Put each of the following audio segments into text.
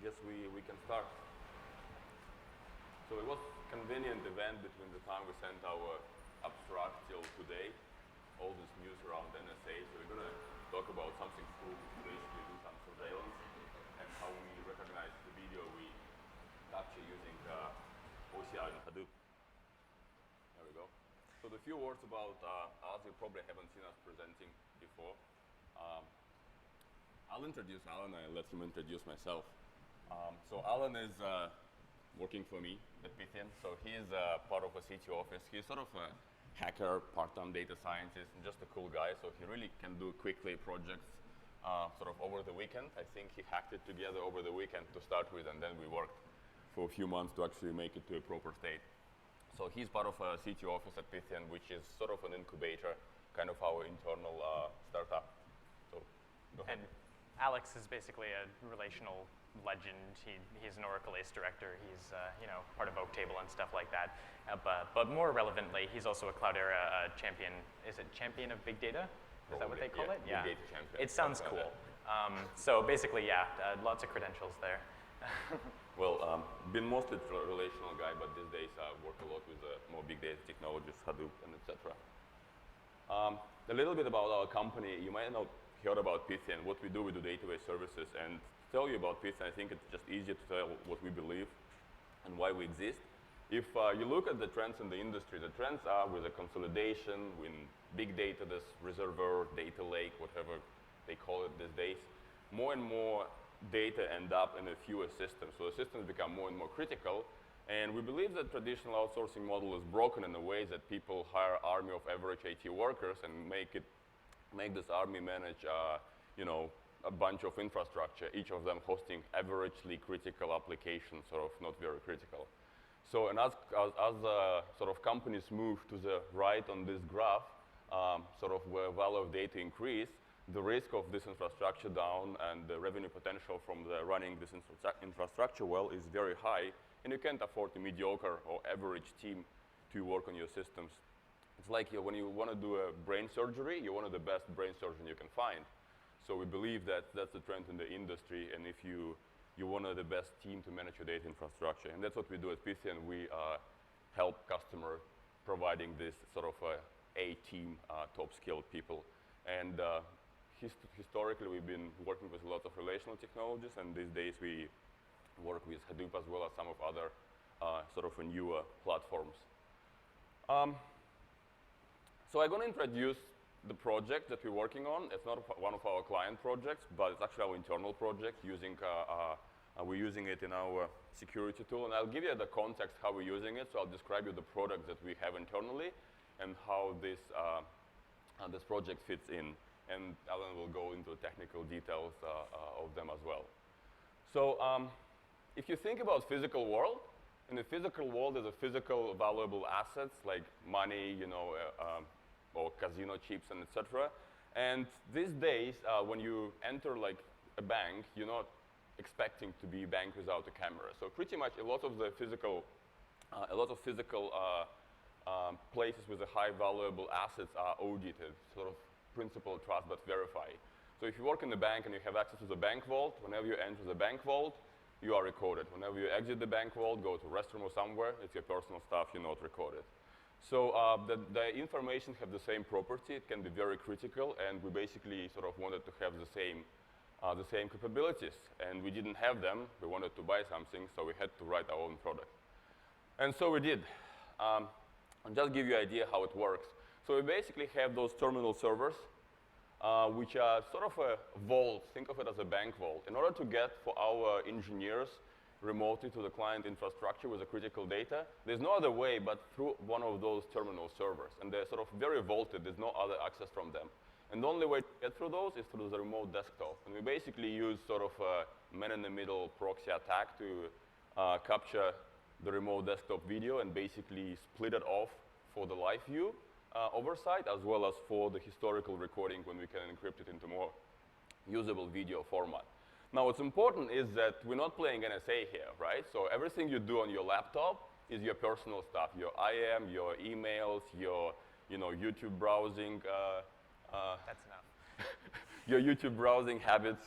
guess we can start. So it was a convenient event between the time we sent our abstract till today. All this news around NSA. So we're going to talk about something cool, basically do some surveillance and how we recognize the video we capture using OCR and Hadoop. There we go. So the few words about us, you probably haven't seen us presenting before. I'll introduce Alan and I'll let him introduce myself. So Alan is working for me at Pythian. So he's part of a CTO office. He's sort of a hacker, part-time data scientist, and just a cool guy. So he really can do quickly projects sort of over the weekend. I think he hacked it together over the weekend to start with, and then we worked for a few months to actually make it to a proper state. So he's part of a CTO office at Pythian, which is sort of an incubator, kind of our internal startup. So go ahead. And Alex is basically a relational legend. He's an Oracle ACE director. He's part of Oaktable and stuff like that. But more relevantly, he's also a Cloudera champion. Is it champion of big data? Is that what they call it? Yeah. Big data champion. It sounds cool. So basically, yeah, lots of credentials there. Well, been mostly a relational guy, but these days I work a lot with more big data technologies, Hadoop, and etc. A little bit about our company. You might not heard about Pythian. What we do database services. And to tell you about Pythian, I think it's just easier to tell what we believe and why we exist. If you look at the trends in the industry, the trends are with the consolidation, in big data, this reservoir, data lake, whatever they call it these days. More and more data end up in a fewer systems. So the systems become more and more critical. And we believe that traditional outsourcing model is broken in a way that people hire army of average IT workers and make this army manage a bunch of infrastructure, each of them hosting averagely critical applications, sort of not very critical. So and as sort of companies move to the right on this graph, sort of where value of data increase, the risk of this infrastructure down and the revenue potential from running this infrastructure well is very high, and you can't afford a mediocre or average team to work on your systems. It's like when you want to do a brain surgery, you're one of the best brain surgeons you can find. So we believe that that's the trend in the industry, and if you're one of the best team to manage your data infrastructure. And that's what we do at Pythian. We help customers providing this sort of A-team, top-skilled people. And historically, we've been working with lots of relational technologies, and these days we work with Hadoop as well as some of other sort of newer platforms. So I'm going to introduce the project that we're working on. It's not one of our client projects, but it's actually our internal project. We're using it in our security tool. And I'll give you the context how we're using it. So I'll describe you the product that we have internally and how this project fits in. And Alan will go into the technical details of them as well. So if you think about physical world, in the physical world, there's a physical valuable assets like money, or casino chips and etc. And these days, when you enter like a bank, you're not expecting to be a bank without a camera. So pretty much a lot of physical places with the high valuable assets are audited, sort of principal trust but verify. So if you work in the bank and you have access to the bank vault, whenever you enter the bank vault, you are recorded. Whenever you exit the bank vault, go to a restroom or somewhere, it's your personal stuff, you're not recorded. So the information have the same property. It can be very critical, and we basically sort of wanted to have the same capabilities. And we didn't have them. We wanted to buy something, so we had to write our own product. And so we did. I'll just give you an idea how it works. So we basically have those terminal servers, which are sort of a vault. Think of it as a bank vault. In order to get for our engineers remotely to the client infrastructure with the critical data, there's no other way but through one of those terminal servers. And they're sort of very vaulted. There's no other access from them. And the only way to get through those is through the remote desktop. And we basically use sort of a man-in-the-middle proxy attack to capture the remote desktop video and basically split it off for the live view oversight, as well as for the historical recording when we can encrypt it into more usable video format. Now, what's important is that we're not playing NSA here, right? So everything you do on your laptop is your personal stuff, your IM, your emails, your YouTube browsing. That's enough. Your YouTube browsing habits,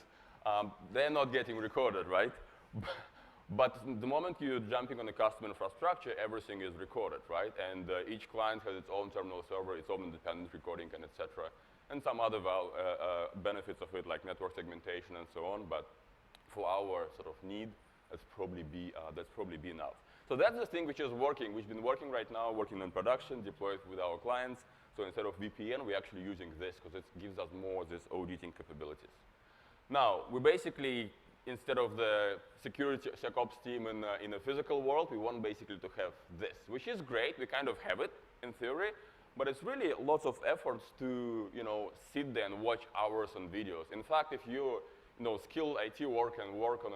they're not getting recorded, right? But the moment you're jumping on a custom infrastructure, everything is recorded, right? And each client has its own terminal server, its own independent recording, and et cetera. And some other benefits of it, like network segmentation and so on. But for our sort of need, that's probably be enough. So that's the thing which is working, which has been working right now, working in production, deployed with our clients. So instead of VPN, we're actually using this because it gives us more this auditing capabilities. Now, we basically, instead of the security SecOps team in a physical world, we want basically to have this, which is great. We kind of have it in theory, but it's really lots of efforts to sit there and watch hours on videos. In fact, if you skilled IT work and work on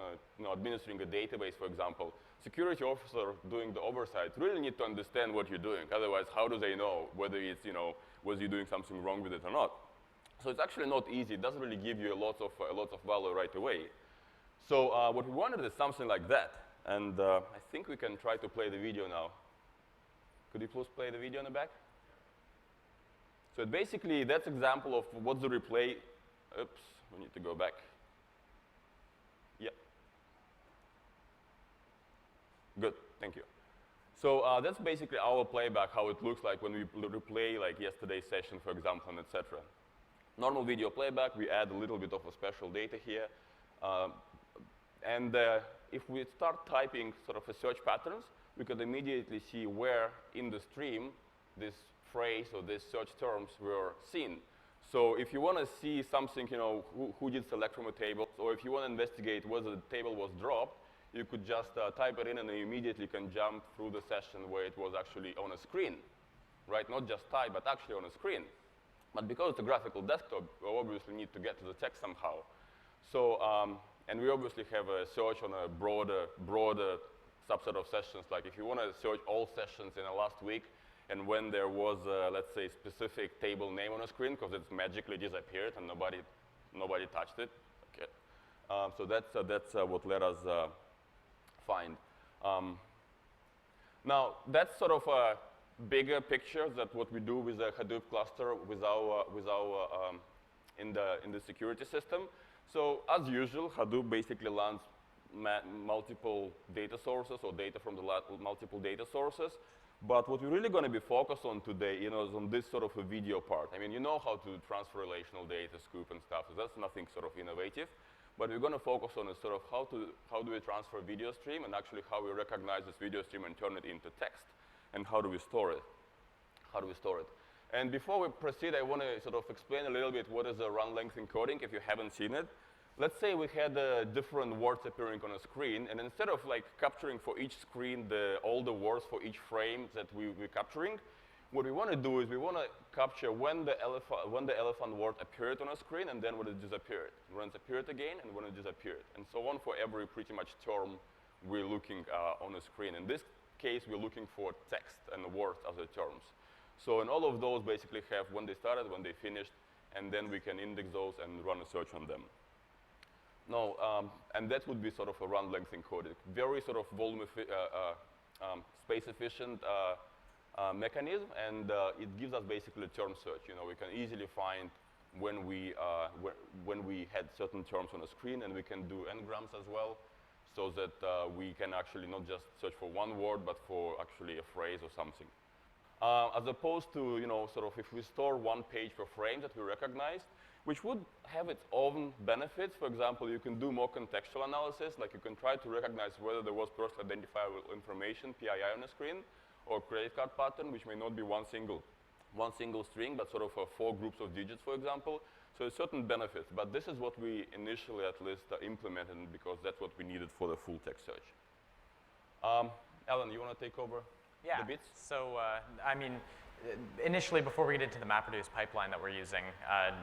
administering a database, for example, security officer doing the oversight really need to understand what you're doing. Otherwise, how do they know whether it's whether you're doing something wrong with it or not? So it's actually not easy. It doesn't really give you a lot of value right away. So what we wanted is something like that. And I think we can try to play the video now. Could you please play the video in the back? So basically, that's example of what's the replay. Oops, we need to go back. Yeah. Good, thank you. So that's basically our playback, how it looks like when we replay like yesterday's session, for example, and et cetera. Normal video playback, we add a little bit of a special data here. And if we start typing sort of a search patterns, we could immediately see where in the stream this phrase or these search terms were seen. So if you want to see something, who did select from a table, or if you want to investigate whether the table was dropped, you could just type it in and you immediately can jump through the session where it was actually on a screen, right? Not just type, but actually on a screen. But because it's a graphical desktop, we obviously need to get to the text somehow. So, and we obviously have a search on a broader subset of sessions. Like if you want to search all sessions in the last week, and when there was, let's say, specific table name on a screen, because it's magically disappeared and nobody touched it. Okay. So that's what let us find. Now, that's sort of a bigger picture that what we do with the Hadoop cluster in the security system. So as usual, Hadoop basically lands multiple data sources or data from the multiple data sources. But what we're really going to be focused on today, is on this sort of a video part. I mean, you know how to transfer relational data, scoop and stuff, so that's nothing sort of innovative. But we're going to focus on is sort of how do we transfer video stream and actually how we recognize this video stream and turn it into text, and how do we store it? And before we proceed, I want to sort of explain a little bit what is a run length encoding if you haven't seen it. Let's say we had different words appearing on a screen, and instead of like capturing for each screen all the words for each frame that we're capturing, what we want to do is we want to capture when the elephant word appeared on a screen and then when it disappeared. When it appeared again and when it disappeared, and so on for every pretty much term we're looking on a screen. In this case, we're looking for text and words as the terms. So in all of those basically have when they started, when they finished, and then we can index those and run a search on them. No, and that would be sort of a run length encoded, very sort of space efficient mechanism, and it gives us basically a term search. We can easily find when we had certain terms on a screen, and we can do Ngrams as well, so that we can actually not just search for one word, but for actually a phrase or something. As opposed to, sort of if we store one page per frame that we recognize, which would have its own benefits. For example, you can do more contextual analysis, like you can try to recognize whether there was personally identifiable information, PII on a screen, or credit card pattern, which may not be one single string, but sort of 4 groups of digits, for example. So there's certain benefits, but this is what we initially at least implemented because that's what we needed for the full text search. Alan, you want to take over the bits? So, I mean, initially, before we get into the MapReduce pipeline that we're using,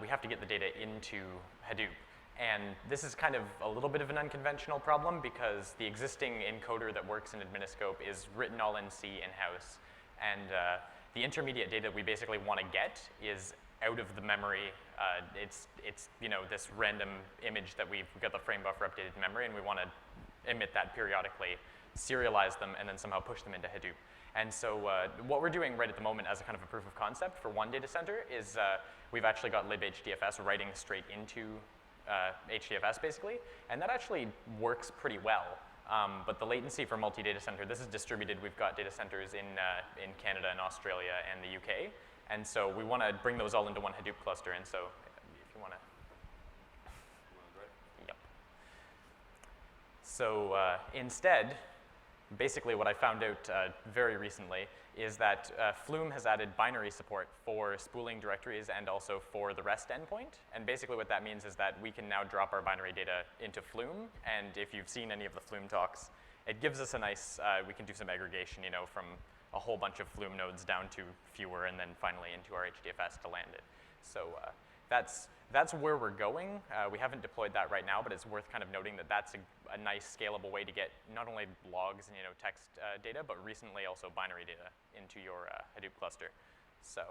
we have to get the data into Hadoop. And this is kind of a little bit of an unconventional problem because the existing encoder that works in Adminiscope is written all in C in-house. And the intermediate data we basically want to get is out of the memory. It's this random image that we've got the frame buffer updated in memory, and we want to emit that periodically, serialize them, and then somehow push them into Hadoop. And so what we're doing right at the moment as a kind of a proof of concept for one data center is we've actually got libhdfs writing straight into HDFS basically, and that actually works pretty well. But the latency for multi-data center, this is distributed. We've got data centers in Canada and Australia and the UK, and so we want to bring those all into one Hadoop cluster. And so, if you want to, yep. So instead, basically what I found out very recently is that Flume has added binary support for spooling directories and also for the REST endpoint. And basically what that means is that we can now drop our binary data into Flume. And if you've seen any of the Flume talks, it gives us a nice, we can do some aggregation, you know, from a whole bunch of Flume nodes down to fewer and then finally into our HDFS to land it. So that's where we're going. We haven't deployed that right now, but it's worth kind of noting that that's a nice scalable way to get not only logs and text data, but recently also binary data into your Hadoop cluster. So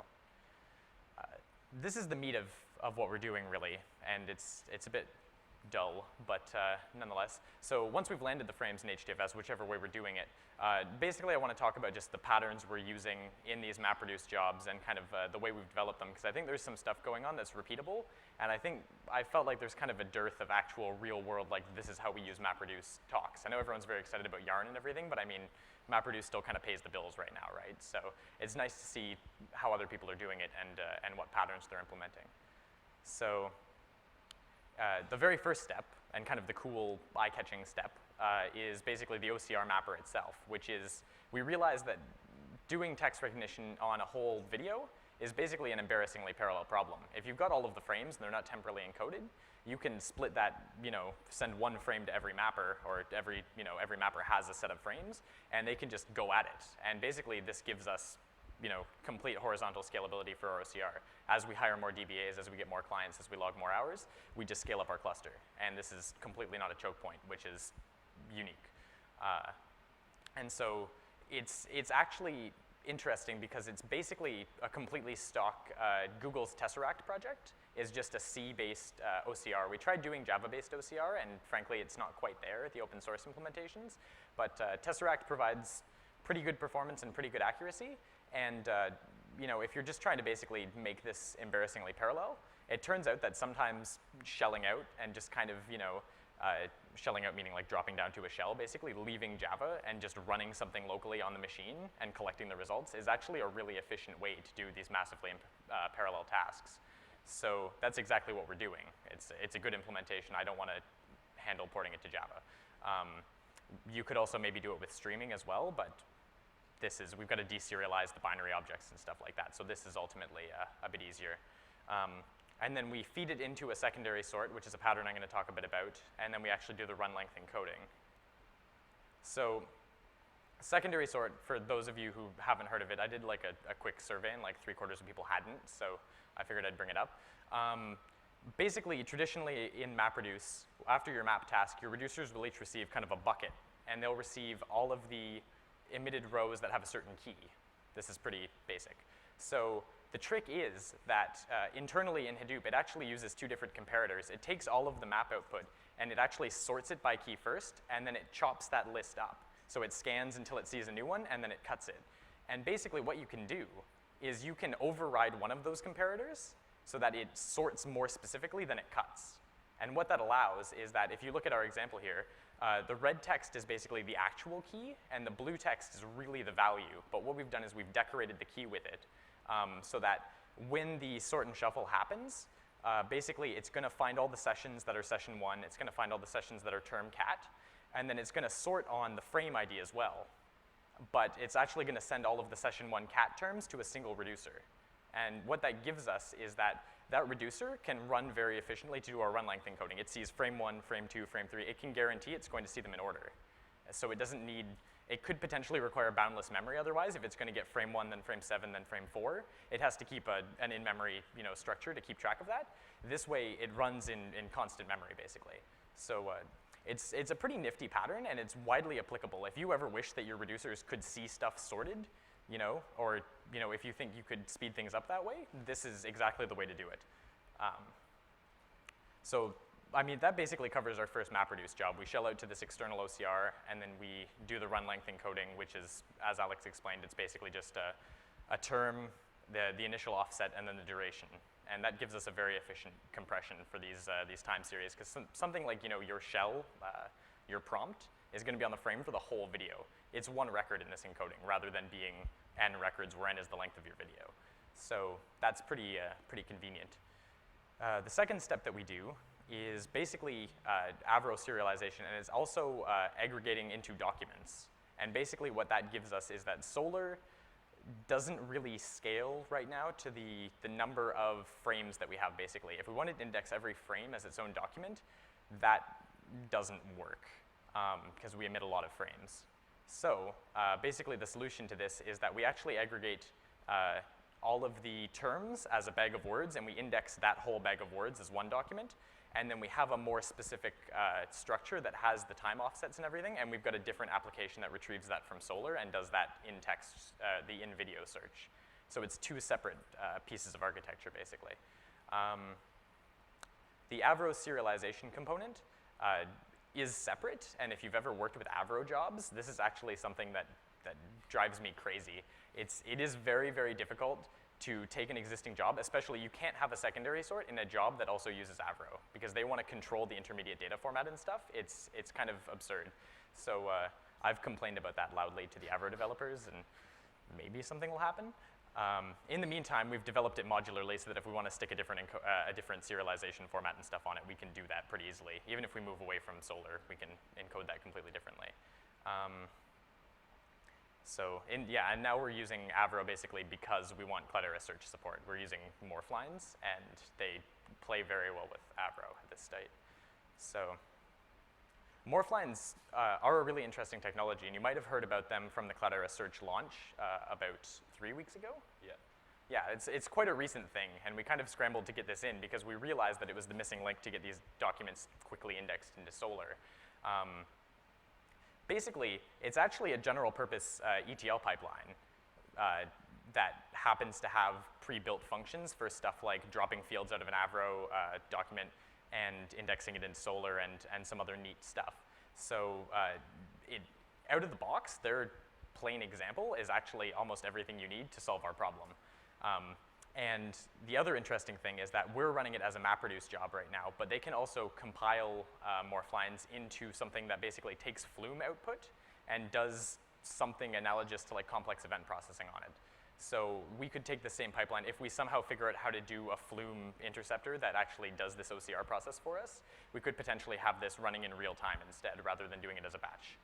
this is the meat of what we're doing really, and it's a bit dull, but nonetheless. So once we've landed the frames in HDFS, whichever way we're doing it, basically I want to talk about just the patterns we're using in these MapReduce jobs and kind of the way we've developed them, because I think there's some stuff going on that's repeatable, and I felt like there's kind of a dearth of actual real world, like this is how we use MapReduce talks. I know everyone's very excited about Yarn and everything, but I mean, MapReduce still kind of pays the bills right now, right? So it's nice to see how other people are doing it and what patterns they're implementing. So the very first step, and kind of the cool eye-catching step, is basically the OCR mapper itself, which is, we realize that doing text recognition on a whole video is basically an embarrassingly parallel problem. If you've got all of the frames and they're not temporally encoded, you can split that, send one frame to every mapper, or every mapper has a set of frames, and they can just go at it. And basically this gives us complete horizontal scalability for our OCR. As we hire more DBAs, as we get more clients, as we log more hours, we just scale up our cluster. And this is completely not a choke point, which is unique. And so it's actually interesting because it's basically a completely stock, Google's Tesseract project is just a C-based OCR. We tried doing Java-based OCR, and frankly, it's not quite there at the open source implementations. But Tesseract provides pretty good performance and pretty good accuracy. And if you're just trying to basically make this embarrassingly parallel, it turns out that sometimes shelling out and just kind of, shelling out meaning like dropping down to a shell, basically leaving Java and just running something locally on the machine and collecting the results is actually a really efficient way to do these massively parallel tasks. So that's exactly what we're doing. It's a good implementation. I don't want to handle porting it to Java. You could also maybe do it with streaming as well, but we've got to deserialize the binary objects and stuff like that. So this is ultimately a bit easier. And then we feed it into a secondary sort, which is a pattern I'm going to talk a bit about. And then we actually do the run length encoding. So secondary sort, for those of you who haven't heard of it, I did like a quick survey, and like 3/4 of people hadn't. So I figured I'd bring it up. Basically, traditionally in MapReduce, after your map task, your reducers will each receive kind of a bucket. And they'll receive all of the emitted rows that have a certain key. This is pretty basic. So the trick is that internally in Hadoop, it actually uses two different comparators. It takes all of the map output, and it actually sorts it by key first, and then it chops that list up. So it scans until it sees a new one, and then it cuts it. And basically what you can do is you can override one of those comparators so that it sorts more specifically than it cuts. And what that allows is that if you look at our example here, the red text is basically the actual key, and the blue text is really the value. But what we've done is we've decorated the key with it so that when the sort and shuffle happens, basically it's going to find all the sessions that are session 1, it's going to find all the sessions that are term cat, and then it's going to sort on the frame ID as well. But it's actually going to send all of the session 1 cat terms to a single reducer. And what that gives us is that reducer can run very efficiently to do our run length encoding. It sees frame 1, frame 2, frame 3. It can guarantee it's going to see them in order. So it doesn't need, it could potentially require boundless memory otherwise. If it's going to get frame 1, then frame 7, then frame 4, it has to keep an in-memory structure to keep track of that. This way, it runs in constant memory, basically. So it's a pretty nifty pattern, and it's widely applicable. If you ever wish that your reducers could see stuff sorted, or if you think you could speed things up that way, this is exactly the way to do it. So, I mean, that basically covers our first MapReduce job. We shell out to this external OCR, and then we do the run length encoding, which is, as Alex explained, it's basically just a term, the initial offset, and then the duration. and that gives us a very efficient compression for these time series, because something like, your shell, your prompt, is going to be on the frame for the whole video. It's one record in this encoding, rather than being n records, where n is the length of your video. So that's pretty convenient. The second step that we do is basically Avro serialization, and it's also aggregating into documents. And basically what that gives us is that Solar doesn't really scale right now to the number of frames that we have, basically. If we wanted to index every frame as its own document, that doesn't work, because we emit a lot of frames. So basically the solution to this is that we actually aggregate all of the terms as a bag of words, and we index that whole bag of words as one document. And then we have a more specific structure that has the time offsets and everything, and we've got a different application that retrieves that from Solar and does that in text, the in-video search. So it's two separate pieces of architecture, basically. The Avro serialization component is separate, and if you've ever worked with Avro jobs, this is actually something that drives me crazy. It is very, very difficult to take an existing job, especially you can't have a secondary sort in a job that also uses Avro, because they want to control the intermediate data format and stuff. It's kind of absurd. So I've complained about that loudly to the Avro developers, and maybe something will happen. In the meantime, we've developed it modularly so that if we want to stick a different serialization format and stuff on it, we can do that pretty easily. Even if we move away from Solar, we can encode that completely differently. And now we're using Avro basically because we want Cloudera search support. We're using Morphlines, and they play very well with Avro at this state. So Morphlines are a really interesting technology, and you might have heard about them from the Cloudera search launch about 3 weeks ago. Yeah. Yeah, it's quite a recent thing, and we kind of scrambled to get this in because we realized that it was the missing link to get these documents quickly indexed into Solar. Basically, it's actually a general purpose ETL pipeline that happens to have pre-built functions for stuff like dropping fields out of an Avro document and indexing it in Solar and some other neat stuff. So out of the box, their plain example is actually almost everything you need to solve our problem. And the other interesting thing is that we're running it as a MapReduce job right now, but they can also compile Morphlines into something that basically takes Flume output and does something analogous to like complex event processing on it. So we could take the same pipeline. If we somehow figure out how to do a Flume interceptor that actually does this OCR process for us, we could potentially have this running in real time instead, rather than doing it as a batch.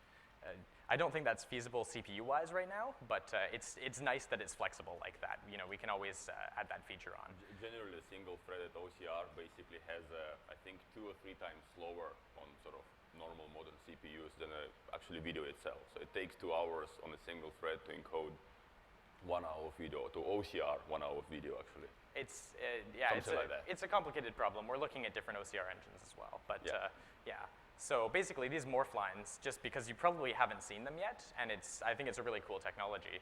I don't think that's feasible CPU-wise right now, but it's nice that it's flexible like that. You know, we can always add that feature on. Generally, a single-threaded OCR basically has, I think, 2 or 3 times slower on sort of normal modern CPUs than actually video itself. So it takes 2 hours on a single thread to encode 1 hour of video, to OCR 1 hour of video, actually. It's it's a complicated problem. We're looking at different OCR engines as well, but yeah. So basically, these Morphlines, just because you probably haven't seen them yet, and I think it's a really cool technology.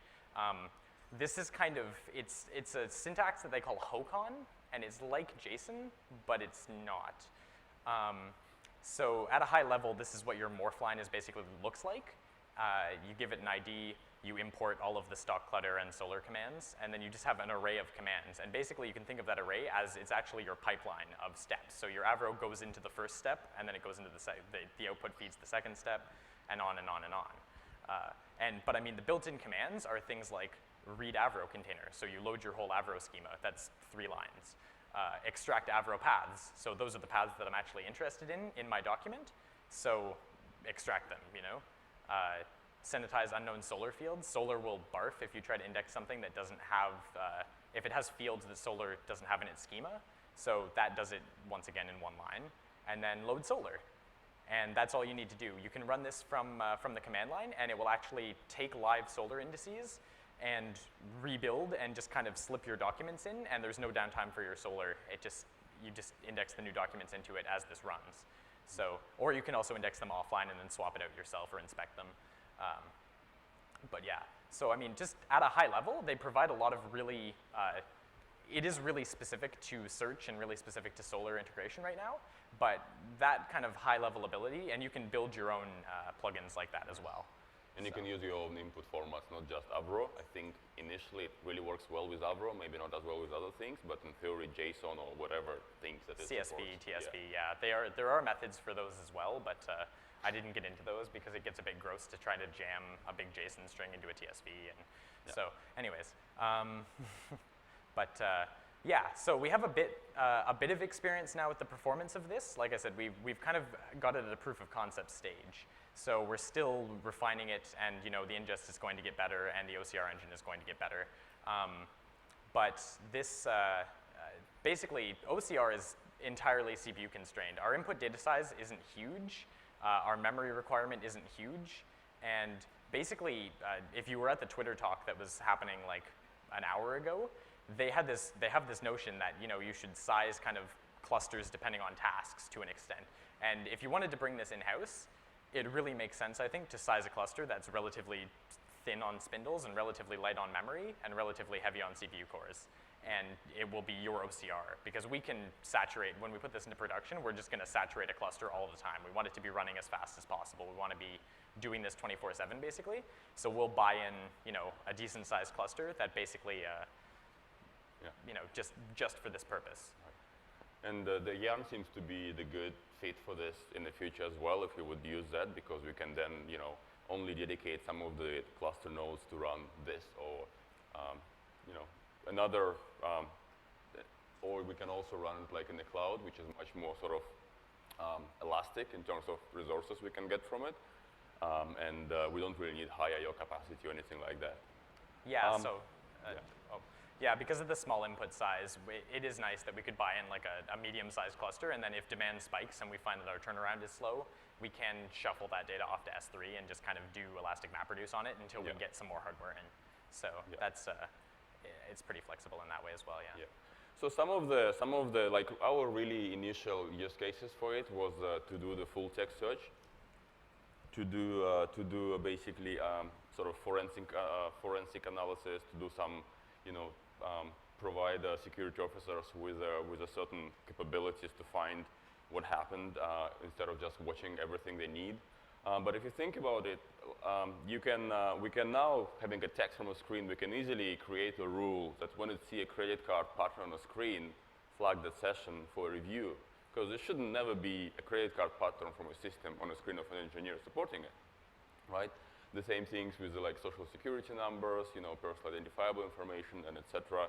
This is kind of, it's a syntax that they call HOCON, and it's like JSON, but it's not. So at a high level, this is what your Morphline basically looks like. You give it an ID, you import all of the stock Cloudera and Solar commands, and then you just have an array of commands. And basically, you can think of that array as it's actually your pipeline of steps. So your Avro goes into the first step, and then it goes into the output feeds the second step, and on and on and on. But I mean, the built-in commands are things like read Avro container. So you load your whole Avro schema. That's 3 lines. Extract Avro paths. So those are the paths that I'm actually interested in my document. So extract them, you know. Sanitize unknown Solar fields. Solar will barf if you try to index something that doesn't have, if it has fields that Solar doesn't have in its schema. So that does it once again in 1 line. And then load Solar. And that's all you need to do. You can run this from the command line, and it will actually take live Solar indices and rebuild and just kind of slip your documents in, and there's no downtime for your Solar. You just index the new documents into it as this runs. So, or you can also index them offline and then swap it out yourself or inspect them. But yeah, so I mean, just at a high level, they provide a lot of really, it is really specific to search and really specific to Solar integration right now, but that kind of high level ability, and you can build your own plugins like that as well. And you can use your own input formats, not just Avro. I think initially it really works well with Avro, maybe not as well with other things, but in theory, JSON or whatever things that it CSV, supports. TSV, yeah. There are methods for those as well, but I didn't get into those because it gets a bit gross to try to jam a big JSON string into a TSV. And so anyways, yeah, so we have a bit of experience now with the performance of this. Like I said, we've kind of got it at a proof of concept stage. So we're still refining it, and the ingest is going to get better, and the OCR engine is going to get better. But this, basically, OCR is entirely CPU constrained. Our input data size isn't huge. Our memory requirement isn't huge. And basically, if you were at the Twitter talk that was happening like an hour ago, they have this notion that you should size kind of clusters depending on tasks to an extent. And if you wanted to bring this in-house, it really makes sense, I think, to size a cluster that's relatively thin on spindles and relatively light on memory and relatively heavy on CPU cores. And it will be your OCR, because we can saturate, when we put this into production, we're just gonna saturate a cluster all the time. We want it to be running as fast as possible. We wanna be doing this 24/7 basically. So we'll buy in, a decent sized cluster that basically, just for this purpose. And the yarn seems to be the good fit for this in the future as well, if you would use that, because we can then, only dedicate some of the cluster nodes to run this, or, another, or we can also run it like in the cloud, which is much more sort of elastic in terms of resources we can get from it. And we don't really need high I/O capacity or anything like that. Yeah, yeah, because of the small input size, it is nice that we could buy in like a medium-sized cluster, and then if demand spikes and we find that our turnaround is slow, we can shuffle that data off to S3 and just kind of do elastic MapReduce on it until we get some more hardware in. So that's it's pretty flexible in that way as well. Yeah. So some of the like our really initial use cases for it was to do the full text search, to do basically sort of forensic analysis, to do some provide security officers with a certain capabilities to find what happened instead of just watching everything they need. But if you think about it, we can now, having a text from a screen, we can easily create a rule that when it see a credit card pattern on a screen, flag that session for review, because there should never be a credit card pattern from a system on a screen of an engineer supporting it, right? The same things with like social security numbers, personal identifiable information, and etc.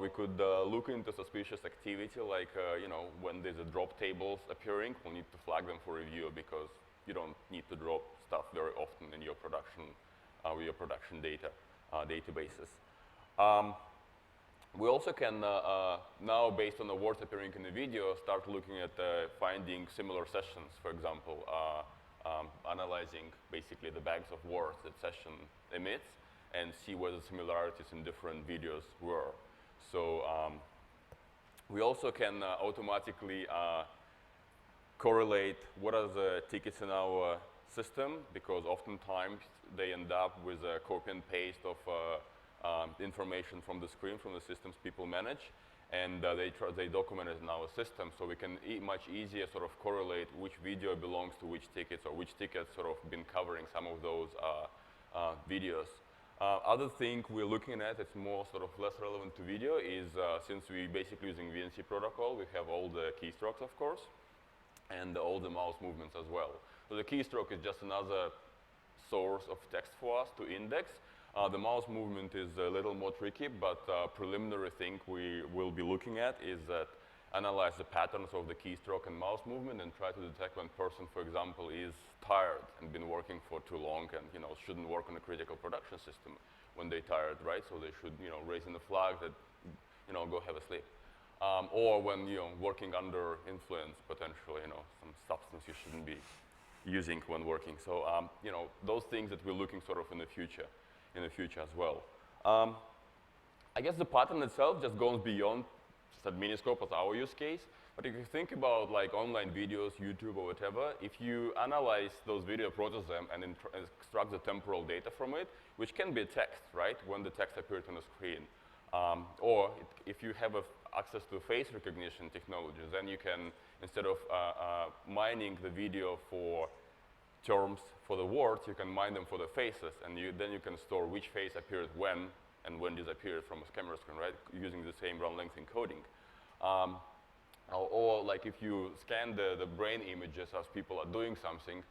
We could look into suspicious activity, like when there's a drop tables appearing, we'll need to flag them for review, because you don't need to drop stuff very often in your production data databases. We also can now, based on the words appearing in the video, start looking at finding similar sessions. For example, analyzing basically the bags of words that session emits and see where the similarities in different videos were. So we also can automatically correlate what are the tickets in our system, because oftentimes they end up with a copy and paste of information from the screen, from the systems people manage, and they document it in our system, so we can much easier sort of correlate which video belongs to which tickets, or which tickets sort of been covering some of those videos. Other thing we're looking at, it's more sort of less relevant to video, is since we're basically using VNC protocol, we have all the keystrokes, of course, and all the mouse movements as well. So the keystroke is just another source of text for us to index. The mouse movement is a little more tricky, but preliminary thing we will be looking at is that analyze the patterns of the keystroke and mouse movement and try to detect when person, for example, is tired and been working for too long and shouldn't work on a critical production system when they're tired, right? So they should raise in the flag that go have a sleep. Or when working under influence, potentially some substance you shouldn't be using when working. So those things that we're looking sort of in the future as well. I guess the pattern itself just goes beyond just adminiscope as our use case. But if you think about like online videos, YouTube or whatever, if you analyze those video, process them, and extract the temporal data from it, which can be text, right, when the text appears on the screen. Or if you have access to face recognition technologies, then you can, instead of mining the video for terms for the words, you can mine them for the faces, and then you can store which face appeared when and when disappeared from a camera screen, right? Using the same run length encoding. Or like if you scan the brain images as people are doing something,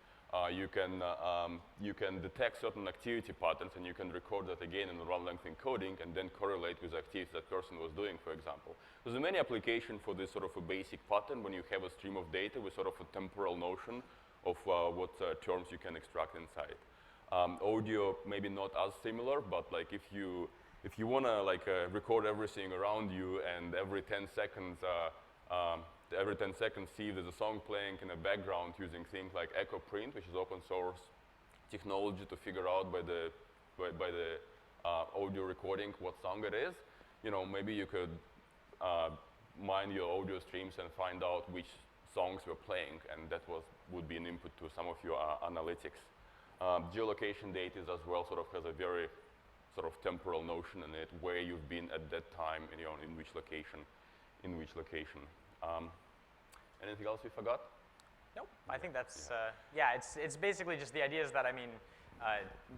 you can detect certain activity patterns, and you can record that again in the run length encoding, and then correlate with the activity that person was doing, for example. There's many applications for this sort of a basic pattern when you have a stream of data with sort of a temporal notion of what terms you can extract inside. Audio maybe not as similar, but like if you want to like record everything around you, and every 10 seconds see if there's a song playing in the background using things like echo print, which is open source technology to figure out by the audio recording what song it is. You know, maybe you could mine your audio streams and find out which songs were playing, and that would be an input to some of your analytics. Geolocation data is as well sort of has a very sort of temporal notion in it, where you've been at that time, and, you know, in which location. Anything else we forgot? Nope. I think that's yeah. It's basically just the idea is that, I mean,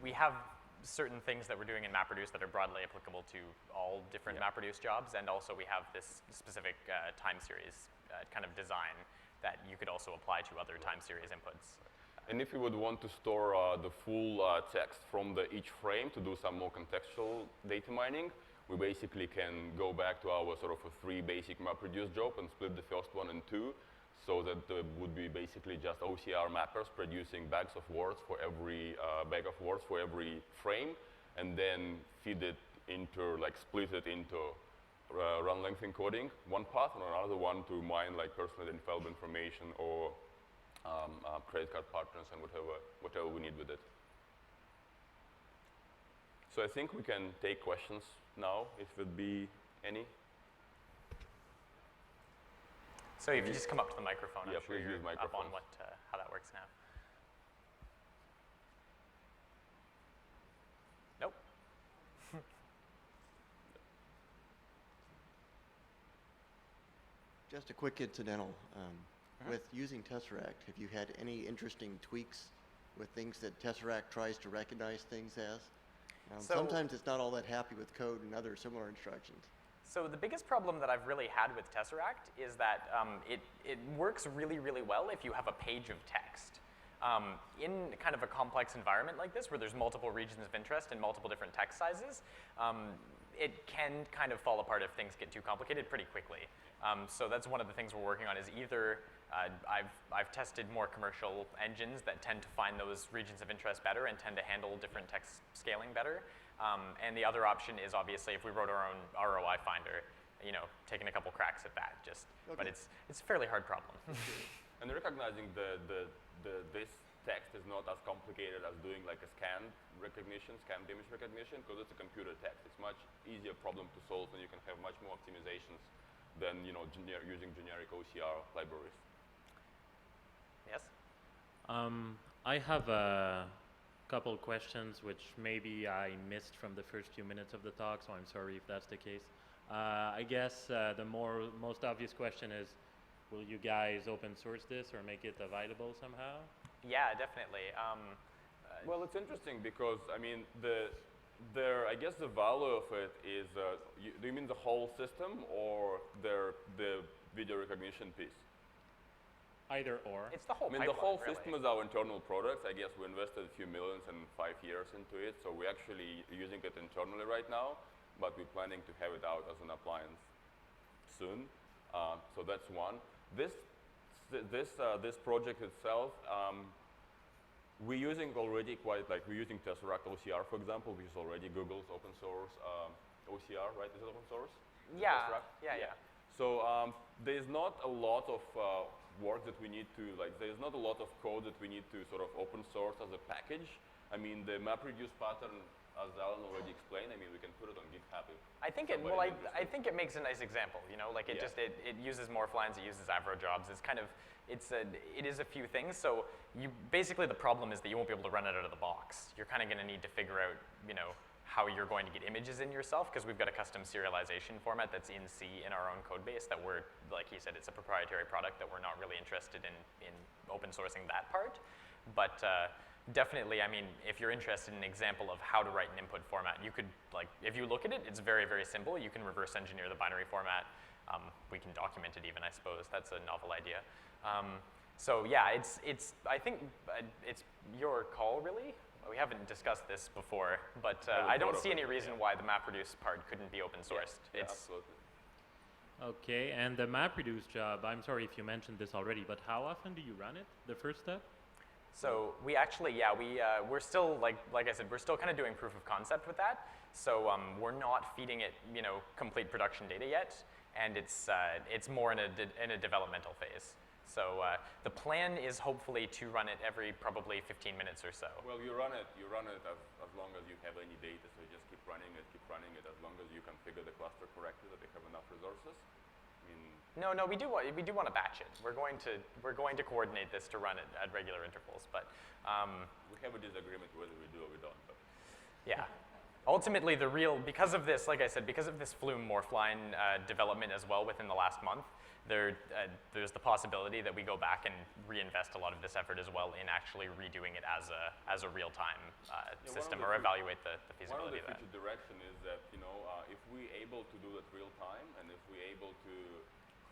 we have certain things that we're doing in MapReduce that are broadly applicable to all different MapReduce jobs, and also we have this specific time series kind of design that you could also apply to other time series inputs. And if you would want to store the full text from each frame to do some more contextual data mining, we basically can go back to our sort of a 3 basic MapReduce job and split the first one in 2, so that would be basically just OCR mappers producing bags of words for every bag of words for every frame, and then feed it into, like split it into run length encoding, one path, and another one to mine like personal identifiable information or credit card patterns and whatever we need with it. So I think we can take questions now, if there'd be any. So if you just come up to the microphone, yeah, I'm sure you're up on how that works now. Nope. Just a quick incidental. With using Tesseract, have you had any interesting tweaks with things that Tesseract tries to recognize things as? Sometimes it's not all that happy with code and other similar instructions. So the biggest problem that I've really had with Tesseract is that it works really, really well if you have a page of text. In kind of a complex environment like this, where there's multiple regions of interest and multiple different text sizes, it can kind of fall apart if things get too complicated pretty quickly. So that's one of the things we're working on, is either I've tested more commercial engines that tend to find those regions of interest better and tend to handle different text scaling better. And the other option is obviously if we wrote our own ROI finder, you know, taking a couple cracks at that. But it's a fairly hard problem. And recognizing this text is not as complicated as doing like a scanned image recognition, because it's a computer text. It's much easier problem to solve, and you can have much more optimizations than, you know, using generic OCR libraries. Yes? I have a couple questions which maybe I missed from the first few minutes of the talk, so I'm sorry if that's the case. I guess the most obvious question is, will you guys open source this or make it available somehow? Yeah, definitely. Well, it's interesting because, I mean, I guess the value of it is, do you mean the whole system or the video recognition piece? Either or. It's the whole pipeline. I mean, the whole system is our internal product. I guess we invested a few millions in 5 years into it, so we're actually using it internally right now, but we're planning to have it out as an appliance soon. So that's one. This project itself, we're using already we're using Tesseract OCR, for example, which is already Google's open source OCR, right? Is it open source? Yeah. So there's not a lot of work that we need to, there's not a lot of code that we need to sort of open source as a package. I mean, the MapReduce pattern, as Alan already explained, I mean, we can put it on GitHub. I think it makes a nice example, you know, like it uses Morphlines, it uses Avro jobs. It's kind of, it is a few things. So basically the problem is that you won't be able to run it out of the box. You're kind of going to need to figure out, you know, how you're going to get images in yourself, because we've got a custom serialization format that's in C in our own code base that like he said, it's a proprietary product that we're not really interested in open sourcing that part. But definitely, I mean, if you're interested in an example of how to write an input format, you could, like, if you look at it, it's very, very simple. You can reverse engineer the binary format. We can document it even, I suppose. That's a novel idea. So yeah, I think it's your call, really. We haven't discussed this before, but I don't see any reason why the MapReduce part couldn't be open sourced. Yeah, absolutely. Okay, and the MapReduce job, I'm sorry if you mentioned this already, but how often do you run it, the first step? So we actually, yeah, we're still, like I said, we're still kind of doing proof of concept with that. So we're not feeding it, complete production data yet, and it's more in a developmental phase. So the plan is hopefully to run it every probably 15 minutes or so. Well, you run it as long as you have any data, so you just keep running it as long as you configure the cluster correctly, that they have enough resources. I mean, No, we do want to batch it. We're going to coordinate this to run it at regular intervals, but we have a disagreement whether we do or we don't. But yeah. Ultimately, because of this, like I said, because of this Flume Morphline development as well within the last month, there's the possibility that we go back and reinvest a lot of this effort as well in actually redoing it as a real-time system, or evaluate the feasibility of that. One of the future direction is that, if we're able to do that real time, and if we're able to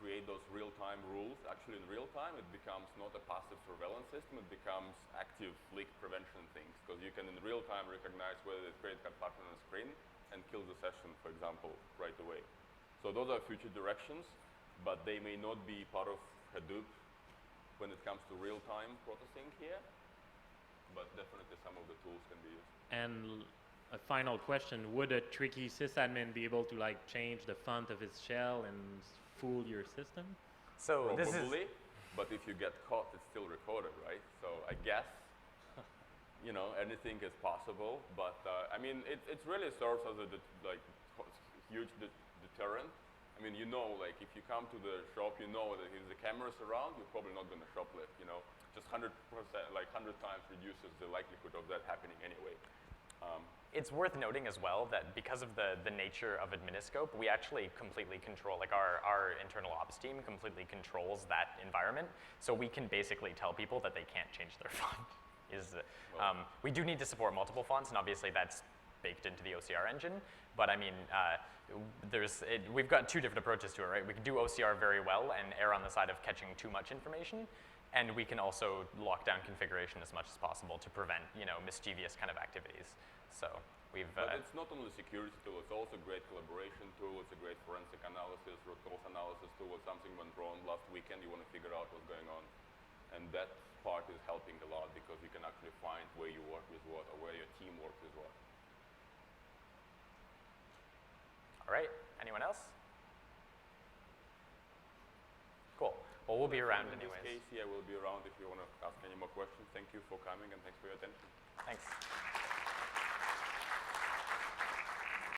create those real-time rules, actually in real time, it becomes not a passive surveillance system, it becomes active leak prevention things, because you can in real time recognize whether the credit card pattern on the screen and kill the session, for example, right away. So those are future directions, but they may not be part of Hadoop when it comes to real-time processing here, but definitely some of the tools can be used. And a final question, would a tricky sysadmin be able to like change the font of his shell and fool your system? So Probably, but if you get caught, it's still recorded, right? So I guess, anything is possible, but I mean, it really serves as a huge deterrent. I mean, like if you come to the shop, that if the cameras around, you're probably not going to shoplift, just 100%, like 100 times reduces the likelihood of that happening anyway. It's worth noting as well that because of the nature of Adminiscope, we actually completely control, like our internal ops team completely controls that environment. So we can basically tell people that they can't change their font. We do need to support multiple fonts, and obviously that's baked into the OCR engine. But I mean, we've got two different approaches to it, right? We can do OCR very well and err on the side of catching too much information. And we can also lock down configuration as much as possible to prevent, mischievous kind of activities. So we've. But it's not only a security tool; it's also a great collaboration tool. It's a great forensic analysis, root cause analysis tool. If something went wrong last weekend, you want to figure out what's going on, and that part is helping a lot because you can actually find where you work with what or where your team works with what. All right. Anyone else? Cool. Well, we'll be around anyways. In this case, yeah, we'll be around if you want to ask any more questions. Thank you for coming.